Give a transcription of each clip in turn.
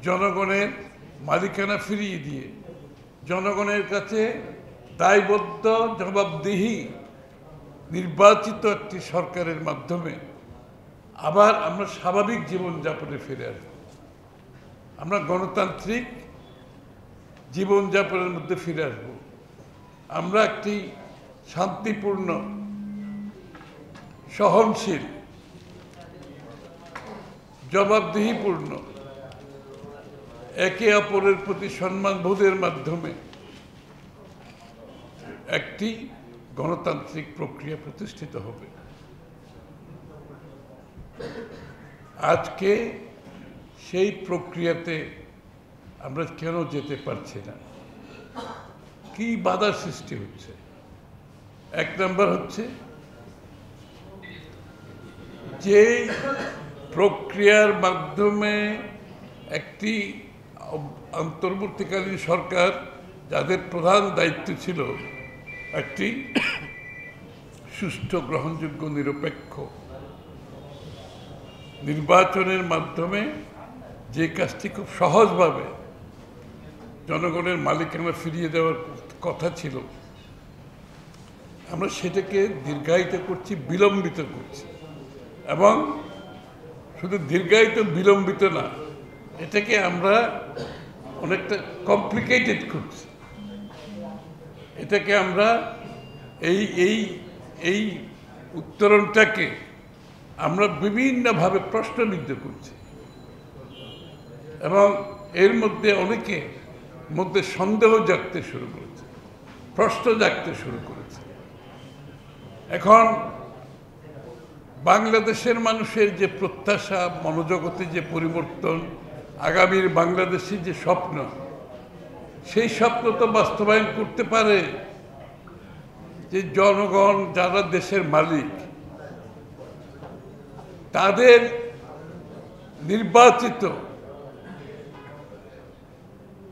জনগণের মালিকানা ফিরিয়ে দিয়ে জনগণের কাছে দায়বদ্ধ জবাবদিহি নির্বাচিত একটি সরকারের মাধ্যমে আবার আমরা স্বাভাবিক জীবনযাপনে ফিরে আসব। আমরা গণতান্ত্রিক জীবনযাপনের মধ্যে ফিরে আসব। আমরা একটি শান্তিপূর্ণ, সহনশীল, জবাবদিহিপূর্ণ, একে অপরের প্রতি সম্মানবোধের মাধ্যমে একটি গণতান্ত্রিক প্রক্রিয়া প্রতিষ্ঠিত হবে। আজকে সেই প্রক্রিয়াতে আমরা কেন যেতে পারছি না? কি বাধার সৃষ্টি হচ্ছে? এক নম্বর হচ্ছে যে প্রক্রিয়ার মাধ্যমে একটি অন্তর্বর্তীকালীন সরকার, যাদের প্রধান দায়িত্ব ছিল একটি সুষ্ঠু, গ্রহণযোগ্য, নিরপেক্ষ নির্বাচনের মাধ্যমে যে কাজটি খুব সহজভাবে জনগণের মালিকানা ফিরিয়ে দেওয়ার কথা ছিল, আমরা সেটাকে দীর্ঘায়িত করছি, বিলম্বিত করছি। এবং শুধু দীর্ঘায়িত বিলম্বিত না, এটাকে আমরা অনেকটা কমপ্লিকেটেড করছি। এটাকে আমরা এই উত্তরণটাকে আমরা বিভিন্নভাবে প্রশ্নবিদ্ধ করছি এবং এর মধ্যে অনেকে মধ্যে সন্দেহ জাগতে শুরু করেছে, প্রশ্ন জাগতে শুরু করেছে। এখন বাংলাদেশের মানুষের যে প্রত্যাশা, মনোজগতে যে পরিবর্তন, আগামীর বাংলাদেশের যে স্বপ্ন, সেই স্বপ্ন তো বাস্তবায়ন করতে পারে যে জনগণ, যারা দেশের মালিক, তাদের নির্বাচিত,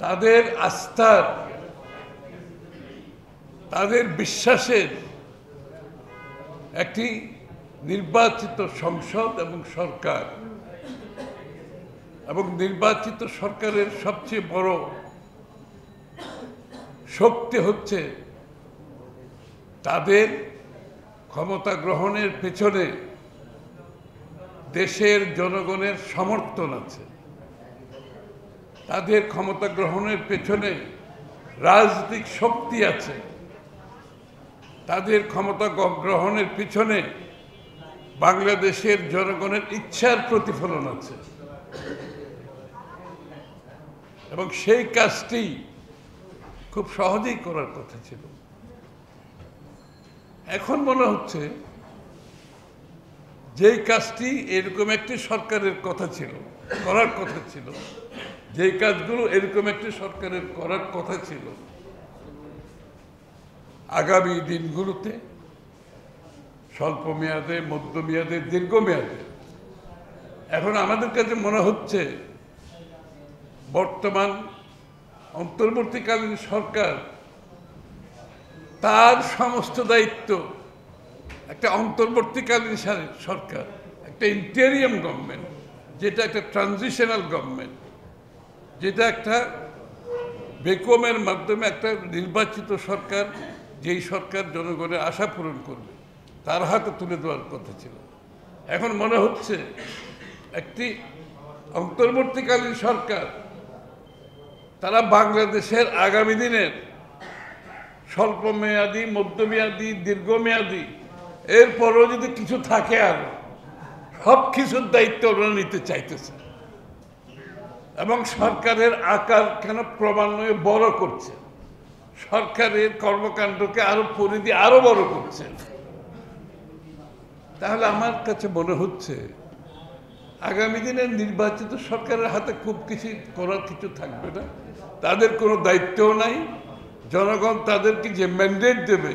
তাদের আস্থার, তাদের বিশ্বাসের একটি নির্বাচিত সংসদ এবং সরকার। এবং নির্বাচিত সরকারের সবচেয়ে বড় শক্তি হচ্ছে তাদের ক্ষমতা গ্রহণের পেছনে দেশের জনগণের সমর্থন আছে। তাদের ক্ষমতা গ্রহণের পেছনে রাজনৈতিক শক্তি আছে। তাদের ক্ষমতা গ্রহণের পিছনে বাংলাদেশের জনগণের ইচ্ছার প্রতিফলন আছে। এবং সেই কাজটি খুব সহজেই করার কথা ছিল। এখন মনে হচ্ছে যেই কাজটি এরকম একটি সরকারের কথা ছিল, করার কথা ছিল, যেই কাজগুলো এরকম একটি সরকারের করার কথা ছিল, আগামী দিনগুলোতে স্বল্প মেয়াদে, মধ্যমেয়াদে, দীর্ঘমেয়াদে, এখন আমাদের কাছে মনে হচ্ছে বর্তমান অন্তর্বর্তীকালীন সরকার তার সমস্ত দায়িত্ব, একটা অন্তর্বর্তীকালীন সরকার, একটা ইন্টেরিয়াম গভর্নমেন্ট, যেটা একটা ট্রানজিশনাল গভর্নমেন্ট, যেটা একটা বেকমের মাধ্যমে একটা নির্বাচিত সরকার, যেই সরকার জনগণের আশা পূরণ করবে, তার হাতে তুলে দেওয়ার কথা ছিল। এখন মনে হচ্ছে একটি অন্তর্বর্তীকালীন সরকার, তারা বাংলাদেশের আগামী দিনের স্বল্পমেয়াদী, মধ্যমেয়াদী, দীর্ঘমেয়াদী, এরপরও যদি কিছু থাকে আর সব কিছুর দায়িত্ব ওরা নিতে চাইতেছে এবং সরকারের আকার কেন ক্রমান্বয়ে বড় করছে, সরকারের কর্মকাণ্ডকে আরো পরিধি আরো বড় করছে। তাহলে আমার কাছে মনে হচ্ছে আগামী দিনের নির্বাচিত সরকারের হাতে খুব কিছু করার কিছু থাকবে না। তাদের কোনো দায়িত্বও নাই। জনগণ তাদেরকে যে ম্যান্ডেট দেবে,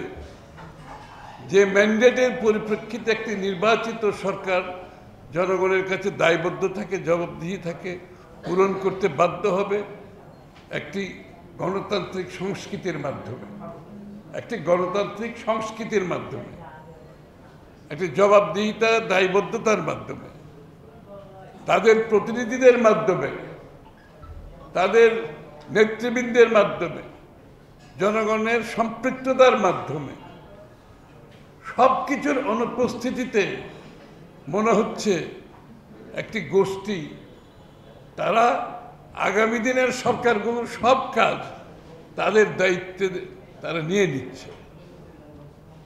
যে ম্যান্ডেটের পরিপ্রেক্ষিতে একটি নির্বাচিত সরকার জনগণের কাছে দায়বদ্ধ থাকে, জবাবদিহি থাকে, পূরণ করতে বাধ্য হবে একটি গণতান্ত্রিক সংস্কৃতির মাধ্যমে, একটি গণতান্ত্রিক সংস্কৃতির মাধ্যমে, একটি জবাবদিহিতা, দায়বদ্ধতার মাধ্যমে, তাদের প্রতিনিধিদের মাধ্যমে তাদের নেতৃবৃন্দের মাধ্যমে, জনগণের সম্পৃক্ততার মাধ্যমে, সব কিছুর অনুপস্থিতিতে মনে হচ্ছে একটি গোষ্ঠী তারা আগামী দিনের সরকারগুলোর সব কাজ তাদের দায়িত্বে তারা নিয়ে নিচ্ছে।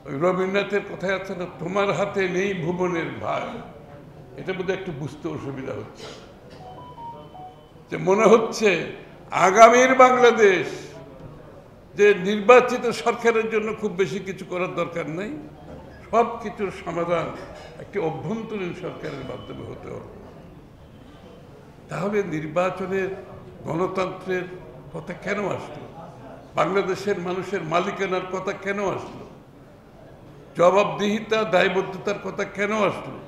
ওই রবীন্দ্রনাথের কথায় আছে না, তোমার হাতে নেই ভুবনের ভার, এটা বোধহয় একটু বুঝতে অসুবিধা হচ্ছে। যে মনে হচ্ছে আগামীর বাংলাদেশ, যে নির্বাচিত সরকারের জন্য খুব বেশি কিছু করার দরকার নেই, সব কিছুর সমাধান একটি অভ্যন্তরীণ সরকারের মাধ্যমে হতে হবে। তাহলে নির্বাচনের গণতন্ত্রের কথা কেন আসলো? বাংলাদেশের মানুষের মালিকানার কথা কেন আসলো? জবাবদিহিতা, দায়বদ্ধতার কথা কেন আসলো?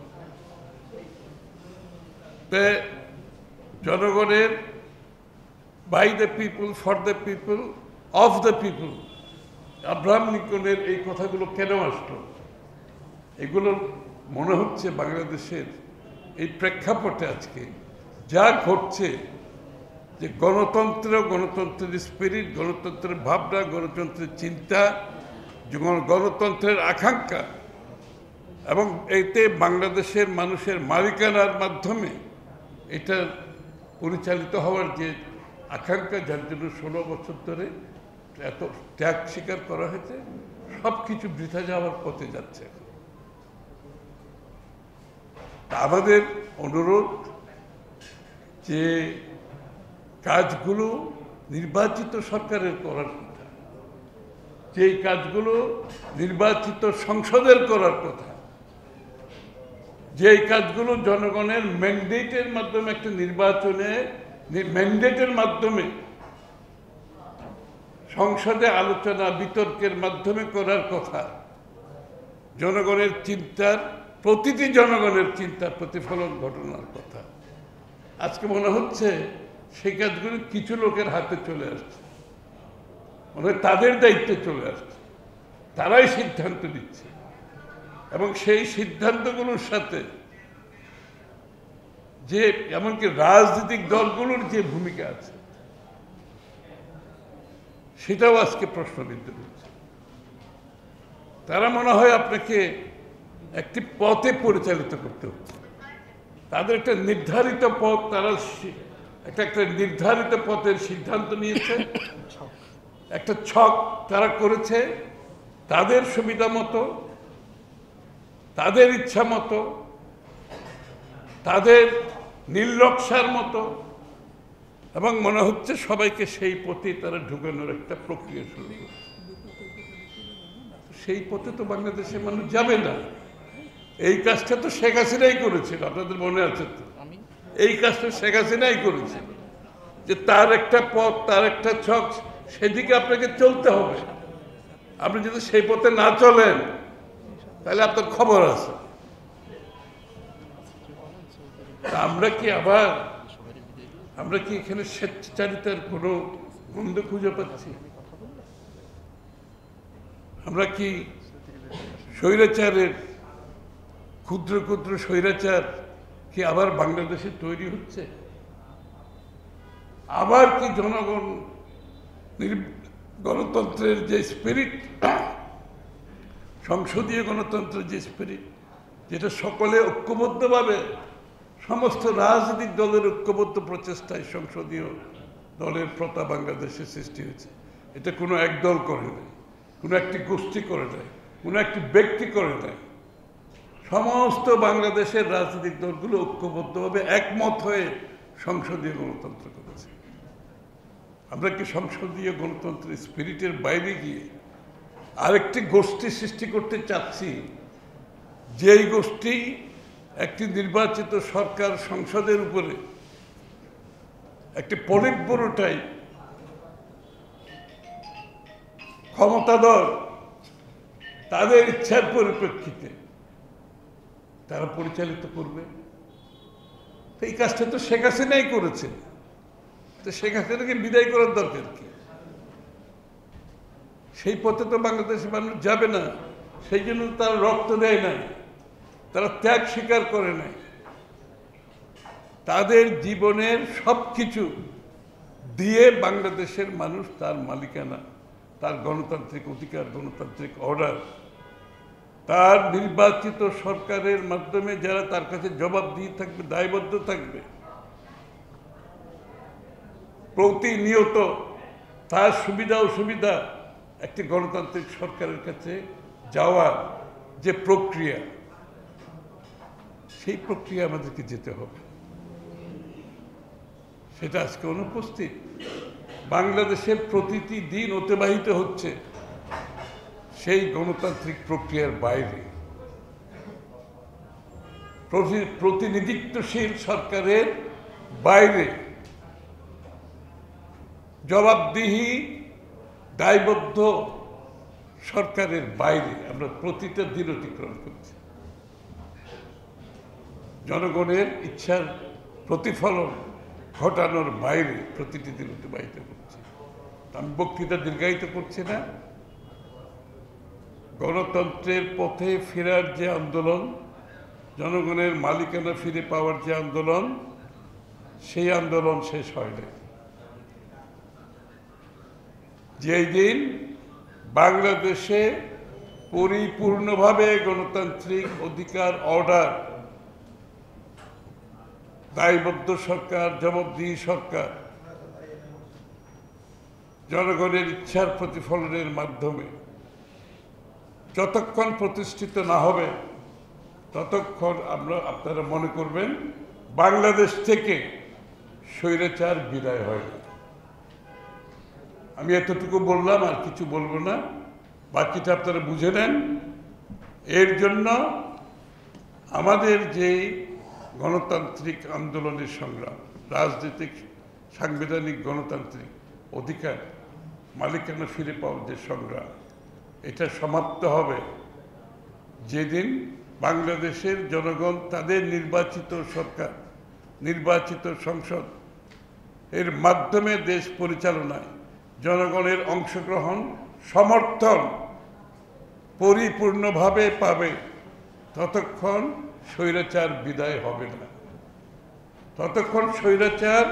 জনগণের by the people, for the people, of the people, Abraham লিঙ্কনের এই কথাগুলো কেন আসলো? এগুলো মনে হচ্ছে বাংলাদেশের এই প্রেক্ষাপটে আজকে যা ঘটছে, যে গণতন্ত্রের স্পিরিট, গণতন্ত্রের ভাবনা, গণতন্ত্রের চিন্তা, গণতন্ত্রের আকাঙ্ক্ষা, এবং এতে বাংলাদেশের মানুষের মালিকানার মাধ্যমে এটা পরিচালিত হওয়ার যে আকাঙ্ক্ষা, যার জন্য 16 বছর ধরে এত ত্যাগ স্বীকার করা হয়েছে, সব কিছু বৃথা যাওয়ার পথে যাচ্ছে। আমাদের অনুরোধ যে কাজগুলো নির্বাচিত সরকারের করার কথা, যেই কাজগুলো নির্বাচিত সংসদের করার কথা, যেই কাজগুলো জনগণের ম্যান্ডেটের মাধ্যমে, একটা নির্বাচনে ম্যান্ডেটের মাধ্যমে সংসদে আলোচনা বিতর্কের মাধ্যমে করার কথা, জনগণের চিন্তার, প্রতিটি জনগণের চিন্তার প্রতিফলন ঘটনার কথা, আজকে মনে হচ্ছে সেই কাজগুলো কিছু লোকের হাতে চলে আসছে, মনে হয় তাদের দায়িত্বে চলে আসছে, তারাই সিদ্ধান্ত নিচ্ছে। এবং সেই সিদ্ধান্তগুলোর সাথে যে এমনকি রাজনৈতিক দলগুলোর যে ভূমিকা আছে, সেটাও আজকে প্রশ্নবিদ্ধ হচ্ছে। তারা মনে হয় আপনাকে একটি পথে পরিচালিত করতে হচ্ছে, তাদের একটা নির্ধারিত পথ, তারা একটা নির্ধারিত পথের সিদ্ধান্ত নিয়েছে, একটা ছক তারা করেছে তাদের সুবিধা মতো, তাদের ইচ্ছা মতো, তাদের নির্লক্ষার মতো, এবং মনে হচ্ছে সবাইকে সেই পথে তারা ঢুকানোর একটা প্রক্রিয়া শুরু করে। সেই পথে তো বাংলাদেশের মানুষ যাবে না। এই কাজটা তো শেখ হাসিনাই করেছিল, আপনাদের মনে আছে তো? এই কাজটা শেখ হাসিনাই করেছিল, যে তার একটা পথ, তার একটা ছক, সেদিকে আপনাকে চলতে হবে। আপনি যদি সেই পথে না চলেন তাহলে আপনার খবর আছে। আমরা কি এখানে স্বেচ্ছাচারিতার কোনো গন্ধ খুঁজে পাচ্ছি? আমরা কি স্বৈরাচারের ক্ষুদ্র ক্ষুদ্র স্বৈরাচার কি আবার বাংলাদেশে তৈরি হচ্ছে? আবার কি জনগণ গণতন্ত্রের যে স্পিরিট, সংসদীয় গণতন্ত্রের যে স্পিরিট, যেটা সকলে ঐক্যবদ্ধভাবে, সমস্ত রাজনৈতিক দলের ঐক্যবদ্ধ প্রচেষ্টায় সংসদীয় দলের প্রথা বাংলাদেশে সৃষ্টি হয়েছে। এটা কোনো এক দল করে নাই, কোনো একটি গোষ্ঠী করে নাই, কোনো একটি ব্যক্তি করে নাই, সমস্ত বাংলাদেশের রাজনৈতিক দলগুলো ঐক্যবদ্ধভাবে একমত হয়ে সংসদীয় গণতন্ত্র করেছে। আমরা কি সংসদীয় গণতন্ত্রের স্পিরিটের বাইরে গিয়ে আরেকটি গোষ্ঠী সৃষ্টি করতে চাচ্ছি, যেই গোষ্ঠী একটি নির্বাচিত সরকার, সংসদের উপরে একটি পলিট ব্যুরো টাইপ ক্ষমতাধর, তাদের ইচ্ছার পরিপ্রেক্ষিতে তারা পরিচালিত করবে? এই কাজটা তো শেখ হাসিনাই করেছে, তো শেখ হাসিনাকে বিদায় করার দরকার কি? সেই পথে তো বাংলাদেশের মানুষ যাবে না। সেই জন্য তারা রক্ত দেয় নাই, তারা ত্যাগ স্বীকার করে নাই, তাদের জীবনের সব কিছু দিয়ে বাংলাদেশের মানুষ তার মালিকানা, তার গণতান্ত্রিক অধিকার, গণতান্ত্রিক অর্ডার, তার নির্বাচিত সরকারের মাধ্যমে যারা তার কাছে জবাবদিহি থাকবে, দায়বদ্ধ থাকবে, প্রতিনিয়ত তার সুবিধা অসুবিধা একটি গণতান্ত্রিক সরকারের কাছে যাওয়ার যে প্রক্রিয়া, সেই প্রক্রিয়া আমাদেরকে যেতে হবে। সেটা আজকে অনুপস্থিত। বাংলাদেশের প্রতিটি দিন অতিবাহিত হচ্ছে সেই গণতান্ত্রিক প্রক্রিয়ার বাইরে। প্রতিনিধিত্বশীল সরকারের বাইরে, জবাবদিহি দায়বদ্ধ সরকারের বাইরে আমরা প্রতিটা দিন অতিক্রম করছি। জনগণের ইচ্ছার প্রতিফলন ঘটানোর বাইরে প্রতিটি দিন অতিবাহিত করছি। আমি বক্তৃতা দীর্ঘায়িত করছি না। গণতন্ত্রের পথে ফেরার যে আন্দোলন, জনগণের মালিকানা ফিরে পাওয়ার যে আন্দোলন, সেই আন্দোলন শেষ হয়নি। যেই দিন বাংলাদেশে পরিপূর্ণভাবে গণতান্ত্রিক অধিকার, অর্ডার, দায়বদ্ধ সরকার, জবাবদিহি সরকার জনগণের ইচ্ছার প্রতিফলনের মাধ্যমে যতক্ষণ প্রতিষ্ঠিত না হবে, ততক্ষণ আপনারা মনে করবেন বাংলাদেশ থেকে স্বৈরাচার বিদায় হয় না। আমি এতটুকু বললাম, আর কিছু বলবো না, বাকিটা আপনারা বুঝে নেন। এর জন্য আমাদের যে গণতান্ত্রিক আন্দোলনের সংগ্রাম, রাজনৈতিক সাংবিধানিক গণতান্ত্রিক অধিকার, মালিকানা ফিরে পাওয়ার যে সংগ্রাম, এটা সমাপ্ত হবে যেদিন বাংলাদেশের জনগণ তাদের নির্বাচিত সরকার, নির্বাচিত সংসদ এর মাধ্যমে দেশ পরিচালনায় জনগণের অংশগ্রহণ, সমর্থন পরিপূর্ণভাবে পাবে। ততক্ষণ স্বৈরাচার বিদায় হবে না। ততক্ষণ স্বৈরাচার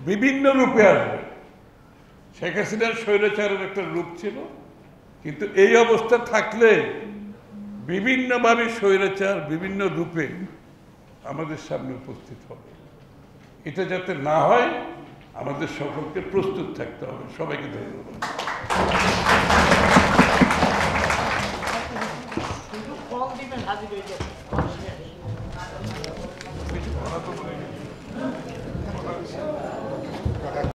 বিভিন্ন রূপে আসবে। শেখ হাসিনার স্বৈরাচারের একটা রূপ ছিল, কিন্তু এই অবস্থা থাকলে বিভিন্নভাবে স্বৈরাচার বিভিন্ন রূপে আমাদের সামনে উপস্থিত হবে। এটা যাতে না হয় আমাদের সকলকে প্রস্তুত থাকতে হবে। সবাইকে ধন্যবাদ।